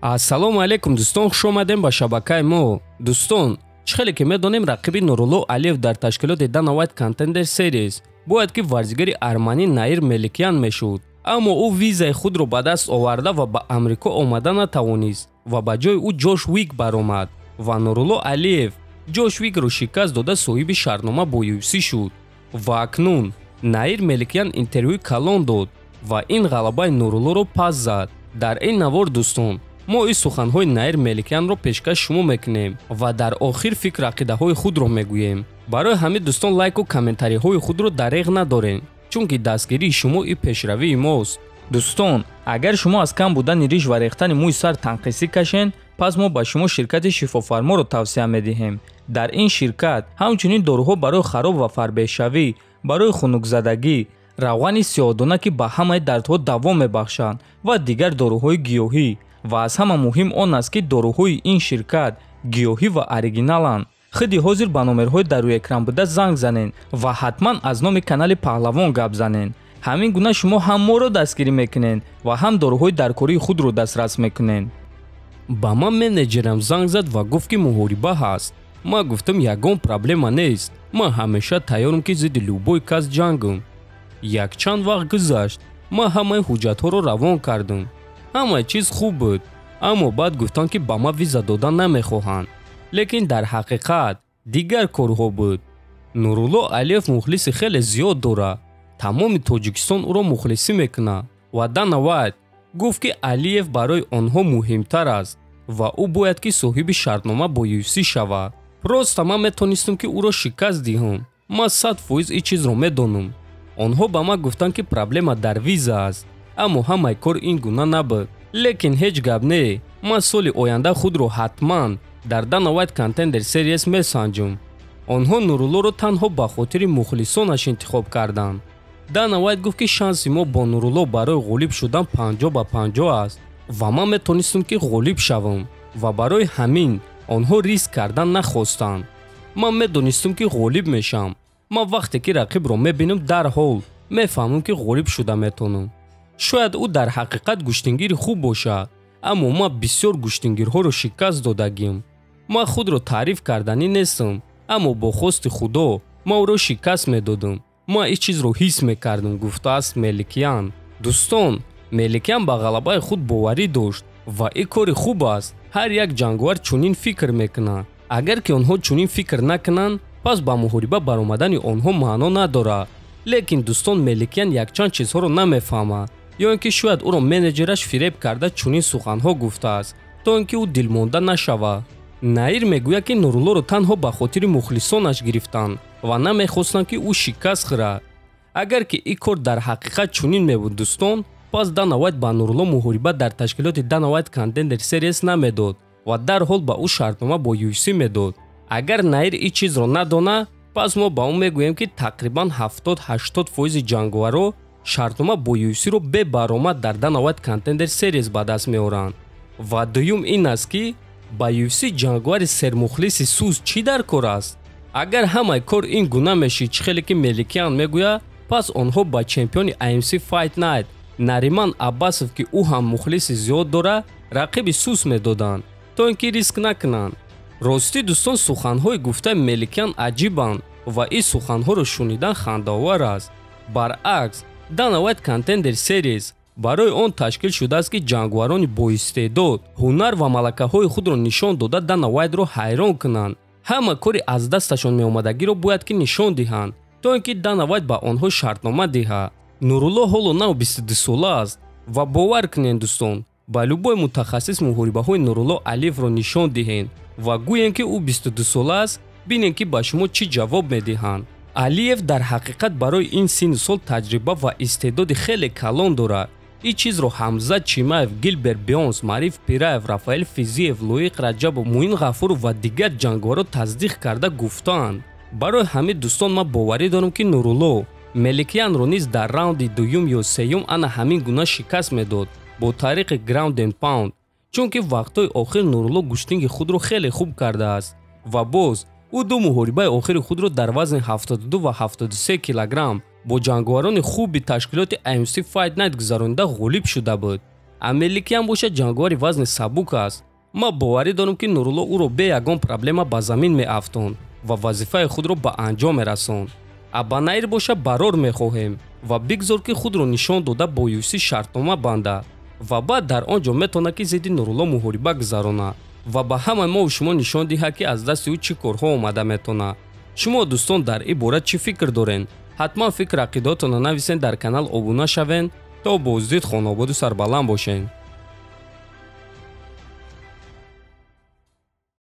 ассалому алайкум дӯстон, хуш омадем ба шабакаи мо. Дӯстон, чӣ хеле ки медонем рақиби Нурулло Алиев дар ташкилоти Dana White Contender Series бояд ки варзигари арманӣ Наир Меликян мешуд, аммо ӯ визаи худро ба даст оварда ва ба Амрико омада натавонист ва ба ҷои ӯ Ҷош Уик баромад ва Нурулло Алиев Ҷош Уикро шикаст дода соҳиби шартнома бо UFC шуд. Ва акнун Наир Меликян интервюи калон дод ва ин ғалабаи Нуруллоро пас зад. Дар ин навор дӯстон, мо ин суханҳои Наир Меликянро пешкаш шумо мекунем ва дар охир фикр ақидаҳои худро мегӯем. Барои ҳамин дӯстон лайку комментариҳои худро дареғ надорен, чунки дастгирии шумо и пешравии мост. Дӯстон, агар шумо аз кам будани риш ва рехтани мӯи сар танқисӣ кашен, пас мо ба шумо ширкати Шифофарморо тавсия медиҳем. Дар ин ширкат ҳамчунин доруҳо барои хароб ва фарбеҳшавӣ, барои хунукзадагӣ, равғани сиёҳдона ки ба ҳамаи дардҳо даво мебахшанд ва дигар доруҳои гиёҳӣ. Ва аз ҳама муҳим он аст ки доруҳои ин ширкат гиёҳӣ ва оригиналанд. Хиди ҳозир ба номерҳои дар рӯи экран буда занг занен ва ҳатман аз номи канали Паҳлавон гап занен. Ҳамин гуна шумо ҳам моро дастгирӣ мекунен ва ҳам доруҳои даркории худро дастрас мекунен. Ба ман менеҷерам занг зад ва гуфт ки муҳориба ҳаст. Ман гуфтам ягон проблема нест. Ман ҳамеша тайёрам ки зидди любой кас ҷангам. Якчанд вақт гузашт. Ман ҳамаи ҳуҷҷатҳоро равон кардам. Ҳамаи чиз хуб буд. Аммо баъд гуфтанд ки ба ман виза додан намехоҳанд. Лекин дар ҳақиқат дигар корҳо буд. Нурулло Алиев мухлиси хеле зиёд дорад. Тамоми Тоҷикистон ӯро мухлисӣ мекунад ва Dana White гуфт ки Алиев барои онҳо муҳимтар аст ва ӯ бояд ки соҳиби шартнома бо UFC шавад. Проста ман метонистам ки ӯро шикаст диҳам. Ман 100% ин чизро медонам. Онҳо ба ман гуфтанд ки проблема дар виза аст, аммо ҳамаи кор ин гуна набуд. Лекин ҳеҷ гап не. Ман соли оянда худро ҳатман дар Dana White Contender Series месанҷам. Онҳо Нуруллоро танҳо ба хотири мухлисонаш интихоб карданд. Dana White гуфт ки шанси мо бо Нурулло барои ғолиб шудан 50-50 аст ва ман метонистам ки ғолиб шавам ва барои ҳамин онҳо риск кардан нахостанд. Ман медонистам ки ғолиб мешам. Ман вақте ки рақибро мебинам дарҳол мефаҳмам ки ғолиб шуда метонам. Шояд ӯ дар ҳақиқат гуштингири хуб бошад, аммо ман бисёр гуштингирҳоро шикаст додагим. Ман худро таъриф карданӣ нестам, аммо бо хости Худо ман ӯро шикаст медодам. Ман ин чизро ҳис мекардам, гуфтааст Меликян. Дӯстон, Меликян ба ғалабаи худ боварӣ дошт ва ин кори хуб аст. Ҳар як ҷанговар чунин фикр мекунад. Агар ки онҳо чунин фикр накунанд, пас ба муҳориба баромадани онҳо маъно надорад. Лекин дӯстон, Меликян якчанд чизҳоро намефаҳмад, ё ин ки шояд ӯро менеҷераш фиреб карда чунин суханҳо гуфтааст, то ин ки ӯ дилмонда нашавад. Наир мегӯяд ки Нуруллоро танҳо ба хотири мухлисонаш гирифтанд ва намехостанд ки ӯ шикаст хӯрад. Агар ки ин кор дар ҳақиқат чунин мебуд дӯстон, пас Dana White ба Нурулло муҳориба дар ташкилоти Dana White Contender Series намедод ва дарҳол ба ӯ шартнома бо UFC медод. Агар Наир ин чизро надона, пас мо ба ӯ мегӯем ки тақрибан 70-80% ҷанговаро шартнома бо UFC-ро бе баромад дар Dana White Contender Series ба даст меоранд. Ва дуюм ин аст ки ба UFC ҷанговари сермухлиси сӯз чӣ дар кор аст? Агар ҳамаи кор ин гуна мешид, чӣ хеле ки Меликян мегӯяд, пас онҳо ба чемпиони AMC Fight Night Нариман Аббасов, ки ӯ ҳам мухлиси зиёд дорад, рақиби сӯз медоданд, то ин ки риск накунанд. Ростӣ дӯстон, суханҳои гуфтаи Меликян аҷибанд ва ин суханҳоро шунидан хандаовар аст. Баръакс, Dana White Contender Series барои он ташкил шудааст ки ҷанговарони боистеъдод ҳунар ва малакаҳои худро нишон дода Dana White-ро ҳайрон кунанд. Ҳама кори аз дасташон меомадагиро бояд ки нишон диҳанд, то ин ки Dana White ба онҳо шартнома диҳад. Нурулло ҳоло нав 22 сола аст ва бовар кунед дӯстон, ба любой мутахассис муҳорибаҳои Нурулло Алиевро нишон диҳед ва гӯед ки ӯ 22 сола аст, бинед ки ба шумо чӣ ҷавоб медиҳанд. Алиев дар ҳақиқат барои ин синни сол таҷриба ва истеъдоди хеле калон дорад. ин чизро Ҳамзат Чимаев, Гилберт Бёрнс, Мариф Пираев, Рафаэл Физиев, Лоиқ Раҷабов, Муин Ғафуров ва дигар ҷанговаро тасдиқ карда гуфтаанд. Барои ҳамин дӯстон ман боварӣ дорам ки Нурулло Меликянро низ дар раунди дуюм ё сеюм ана ҳамин гуна шикаст медод бо тариқи ground and pound, чунки вақтҳои охир Нурулло гуштинги худро хеле хуб кардааст ва боз ӯ ду муҳорибаи охири худро дар вазни 72 ва 73 килограмм бо ҷанговарони хуби ташкилоти AMC Fight Night гузаронида ғолиб шуда буд. амеликиам бошад ҷангори вазни сабук аст. ма боварӣ дорам ки Нурулло ӯро бе ягон проблема ба замин меафтонд ва вазифаи худро ба анҷом мерасонд. Абанаир боша барор мехоҳем ва бигзор ки худро нишон дода бо Юсӣ шартнома банда ва баъд дар он ҷо метавонад ки зидди Нурулло муҳориба гузаронад ва ба ҳамаи мову шумо нишон диҳад ки аз дасти ӯ чӣ корҳо омада метавонад. Шумо дӯстон дар ин бора чӣ фикр дорен? ҳатман фикр ақидотонро нависен, дар канал обуна шавен. То боздид хонободу сарбаланд бошен.